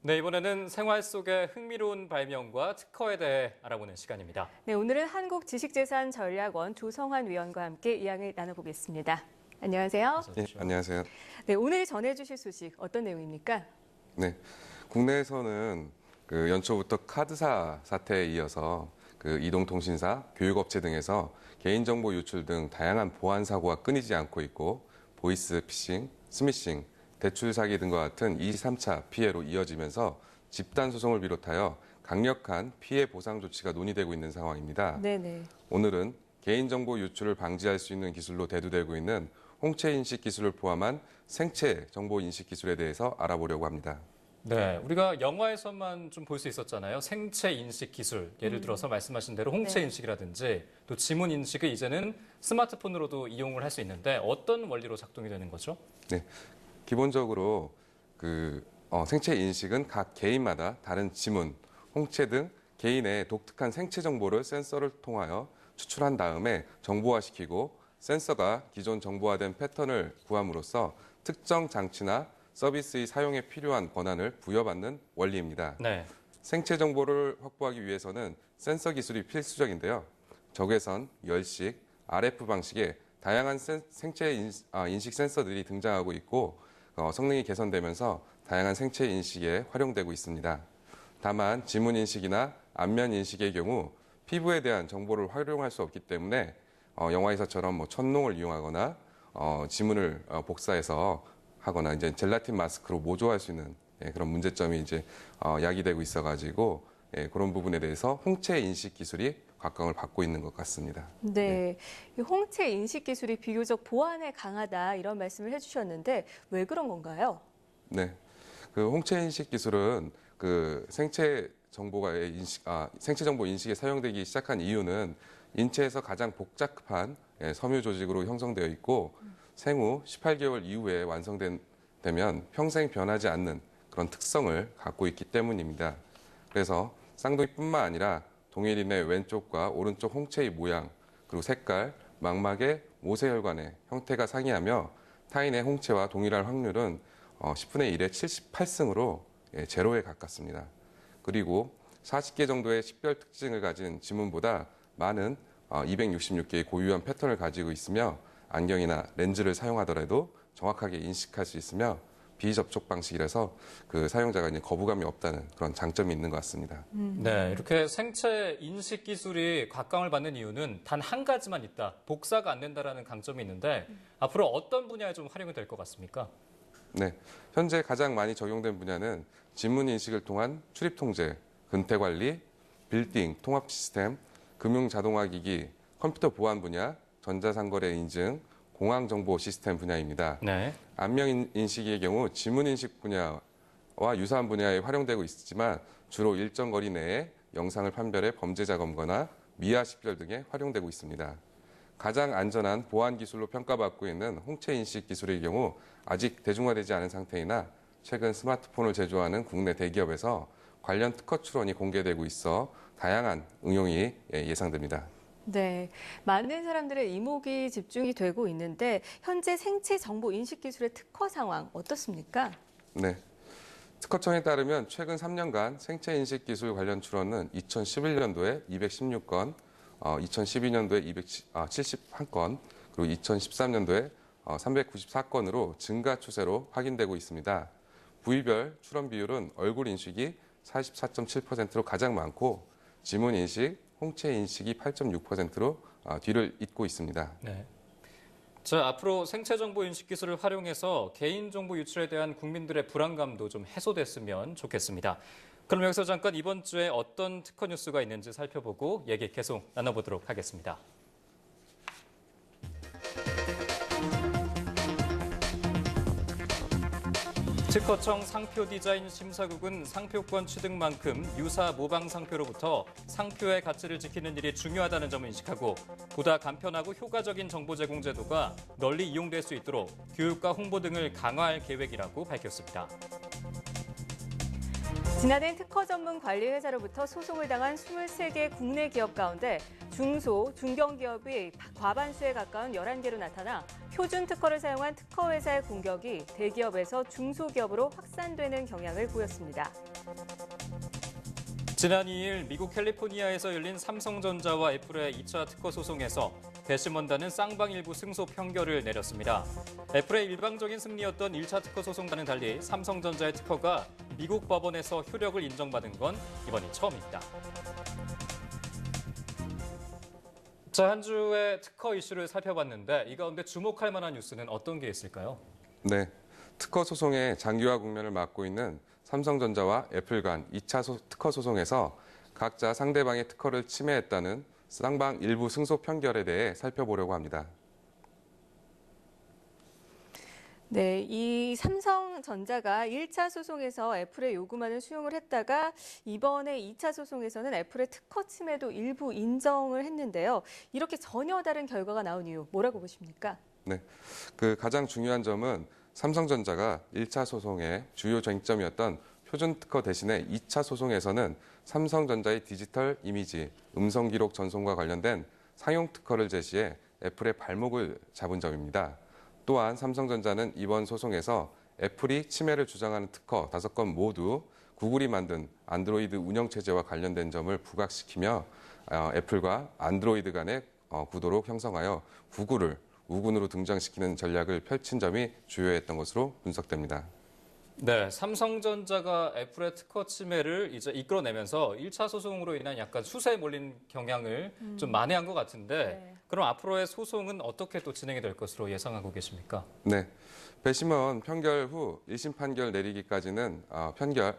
네, 이번에는 생활 속의 흥미로운 발명과 특허에 대해 알아보는 시간입니다. 네, 오늘은 한국지식재산전략원 조성환 위원과 함께 이야기 나눠보겠습니다. 안녕하세요. 네, 안녕하세요. 네, 오늘 전해주실 소식 어떤 내용입니까? 네, 국내에서는 연초부터 카드사 사태에 이어서 이동통신사, 교육업체 등에서 개인정보 유출 등 다양한 보안 사고가 끊이지 않고 있고 보이스 피싱, 스미싱, 대출 사기 등과 같은 2, 3차 피해로 이어지면서 집단 소송을 비롯하여 강력한 피해 보상 조치가 논의되고 있는 상황입니다. 네네. 오늘은 개인정보 유출을 방지할 수 있는 기술로 대두되고 있는 홍채 인식 기술을 포함한 생체 정보 인식 기술에 대해서 알아보려고 합니다. 네, 우리가 영화에서만 좀 볼 수 있었잖아요. 생체 인식 기술. 예를 들어서 말씀하신 대로 홍채 네. 인식이라든지 또 지문 인식을 이제는 스마트폰으로도 이용을 할 수 있는데 어떤 원리로 작동이 되는 거죠? 네, 기본적으로 생체 인식은 각 개인마다 다른 지문, 홍채 등 개인의 독특한 생체 정보를 센서를 통하여 추출한 다음에 정보화시키고 센서가 기존 정보화된 패턴을 구함으로써 특정 장치나 서비스의 사용에 필요한 권한을 부여받는 원리입니다. 네. 생체 정보를 확보하기 위해서는 센서 기술이 필수적인데요. 적외선, 열식, RF 방식의 다양한 생체 인식 센서들이 등장하고 있고 성능이 개선되면서 다양한 생체 인식에 활용되고 있습니다. 다만 지문 인식이나 안면 인식의 경우 피부에 대한 정보를 활용할 수 없기 때문에 영화에서처럼 천농을 이용하거나 지문을 복사해서 하거나 이제 젤라틴 마스크로 모조할 수 있는 그런 문제점이 이제 야기되고 있어가지고 그런 부분에 대해서 홍채 인식 기술이 각광을 받고 있는 것 같습니다. 네, 이 홍채 인식 기술이 비교적 보안에 강하다 이런 말씀을 해주셨는데 왜 그런 건가요? 네, 홍채 인식 기술은 생체 생체 정보 인식에 사용되기 시작한 이유는 인체에서 가장 복잡한 섬유 조직으로 형성되어 있고 생후 18개월 이후에 완성되면 평생 변하지 않는 그런 특성을 갖고 있기 때문입니다. 그래서 쌍둥이뿐만 아니라 동일인의 왼쪽과 오른쪽 홍채의 모양, 그리고 색깔, 망막의 모세혈관의 형태가 상이하며 타인의 홍채와 동일할 확률은 10분의 1의 78승으로 제로에 가깝습니다. 그리고 40개 정도의 식별 특징을 가진 지문보다 많은 266개의 고유한 패턴을 가지고 있으며 안경이나 렌즈를 사용하더라도 정확하게 인식할 수 있으며 비접촉 방식이라서 사용자가 이제 거부감이 없다는 그런 장점이 있는 것 같습니다. 네, 이렇게 생체 인식 기술이 각광을 받는 이유는 단 한 가지만 있다. 복사가 안 된다라는 강점이 있는데 앞으로 어떤 분야에 좀 활용이 될 것 같습니까? 네, 현재 가장 많이 적용된 분야는 지문 인식을 통한 출입 통제, 근태 관리, 빌딩, 통합 시스템, 금융 자동화 기기, 컴퓨터 보안 분야, 전자상거래 인증, 공항 정보 시스템 분야입니다. 네. 안면 인식의 경우 지문 인식 분야와 유사한 분야에 활용되고 있지만 주로 일정 거리 내에 영상을 판별해 범죄자 검거나 미화 식별 등에 활용되고 있습니다. 가장 안전한 보안 기술로 평가받고 있는 홍채 인식 기술의 경우 아직 대중화되지 않은 상태이나 최근 스마트폰을 제조하는 국내 대기업에서 관련 특허 출원이 공개되고 있어 다양한 응용이 예상됩니다. 네, 많은 사람들의 이목이 집중이 되고 있는데 현재 생체 정보 인식 기술의 특허 상황 어떻습니까? 네. 특허청에 따르면 최근 3년간 생체 인식 기술 관련 출원은 2011년도에 216건, 2012년도에 271건, 그리고 2013년도에 394건으로 증가 추세로 확인되고 있습니다. 부위별 출원 비율은 얼굴 인식이 44.7%로 가장 많고 지문 인식, 홍채 인식이 8.6%로 뒤를 잇고 있습니다. 네. 자, 앞으로 생체 정보 인식 기술을 활용해서 개인정보 유출에 대한 국민들의 불안감도 좀 해소됐으면 좋겠습니다. 그럼 여기서 잠깐 이번 주에 어떤 특허 뉴스가 있는지 살펴보고 얘기 계속 나눠보도록 하겠습니다. 특허청 상표 디자인 심사국은 상표권 취득만큼 유사 모방 상표로부터 상표의 가치를 지키는 일이 중요하다는 점을 인식하고 보다 간편하고 효과적인 정보 제공 제도가 널리 이용될 수 있도록 교육과 홍보 등을 강화할 계획이라고 밝혔습니다. 지난해 특허 전문 관리 회사로부터 소송을 당한 23개 국내 기업 가운데 중소, 중견기업이 과반수에 가까운 11개로 나타나 표준 특허를 사용한 특허 회사의 공격이 대기업에서 중소기업으로 확산되는 경향을 보였습니다. 지난 2일 미국 캘리포니아에서 열린 삼성전자와 애플의 2차 특허 소송에서 배심원단은 쌍방 일부 승소 판결을 내렸습니다. 애플의 일방적인 승리였던 1차 특허 소송과는 달리 삼성전자의 특허가 미국 법원에서 효력을 인정받은 건 이번이 처음입니다. 자, 한 주의 특허 이슈를 살펴봤는데 이 가운데 주목할 만한 뉴스는 어떤 게 있을까요? 네, 특허 소송의 장기화 국면을 맞고 있는 삼성전자와 애플 간 2차 특허 소송에서 각자 상대방의 특허를 침해했다는 쌍방 일부 승소 판결에 대해 살펴보려고 합니다. 네, 이 삼성전자가 1차 소송에서 애플의 요구만을 수용을 했다가 이번에 2차 소송에서는 애플의 특허 침해도 일부 인정을 했는데요. 이렇게 전혀 다른 결과가 나온 이유 뭐라고 보십니까? 네, 그 가장 중요한 점은 삼성전자가 1차 소송의 주요 쟁점이었던 표준 특허 대신에 2차 소송에서는 삼성전자의 디지털 이미지, 음성 기록 전송과 관련된 상용 특허를 제시해 애플의 발목을 잡은 점입니다. 또한 삼성전자는 이번 소송에서 애플이 침해를 주장하는 특허 5건 모두 구글이 만든 안드로이드 운영체제와 관련된 점을 부각시키며 애플과 안드로이드 간의 구도로 형성하여 구글을 우군으로 등장시키는 전략을 펼친 점이 주요했던 것으로 분석됩니다. 네, 삼성전자가 애플의 특허 침해를 이제 이끌어내면서 1차 소송으로 인한 약간 수세에 몰린 경향을 좀 만회한 것 같은데 네. 그럼 앞으로의 소송은 어떻게 또 진행이 될 것으로 예상하고 계십니까? 네, 배심원 판결 후 1심 판결 내리기까지는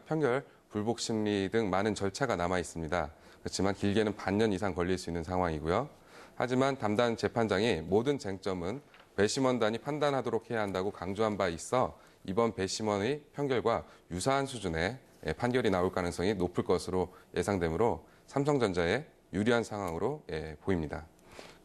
판결 불복 심리 등 많은 절차가 남아 있습니다. 그렇지만 길게는 반년 이상 걸릴 수 있는 상황이고요. 하지만 담당 재판장이 모든 쟁점은 배심원단이 판단하도록 해야 한다고 강조한 바 있어 이번 배심원의 판결과 유사한 수준의 판결이 나올 가능성이 높을 것으로 예상되므로 삼성전자에 유리한 상황으로 보입니다.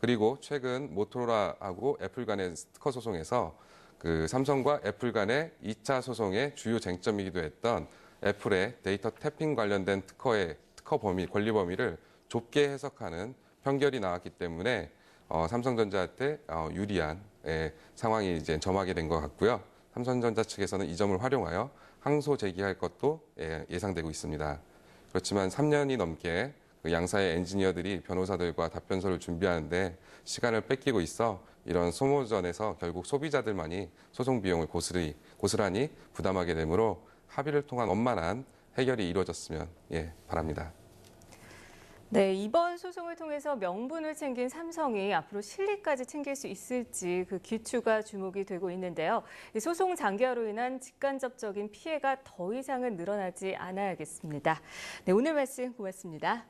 그리고 최근 모토로라하고 애플 간의 특허 소송에서 그 삼성과 애플 간의 2차 소송의 주요 쟁점이기도 했던 애플의 데이터 태핑 관련된 특허 범위, 권리 범위를 좁게 해석하는 판결이 나왔기 때문에 삼성전자한테 유리한 상황이 이제 점하게 된 것 같고요. 삼성전자 측에서는 이 점을 활용하여 항소 제기할 것도 예상되고 있습니다. 그렇지만 3년이 넘게 그 양사의 엔지니어들이 변호사들과 답변서를 준비하는데 시간을 뺏기고 있어 이런 소모전에서 결국 소비자들만이 소송 비용을 고스란히 부담하게 되므로 합의를 통한 원만한 해결이 이루어졌으면 바랍니다. 네, 이번 소송을 통해서 명분을 챙긴 삼성이 앞으로 실리까지 챙길 수 있을지 그 귀추가 주목이 되고 있는데요. 이 소송 장기화로 인한 직간접적인 피해가 더 이상은 늘어나지 않아야겠습니다. 네, 오늘 말씀 고맙습니다.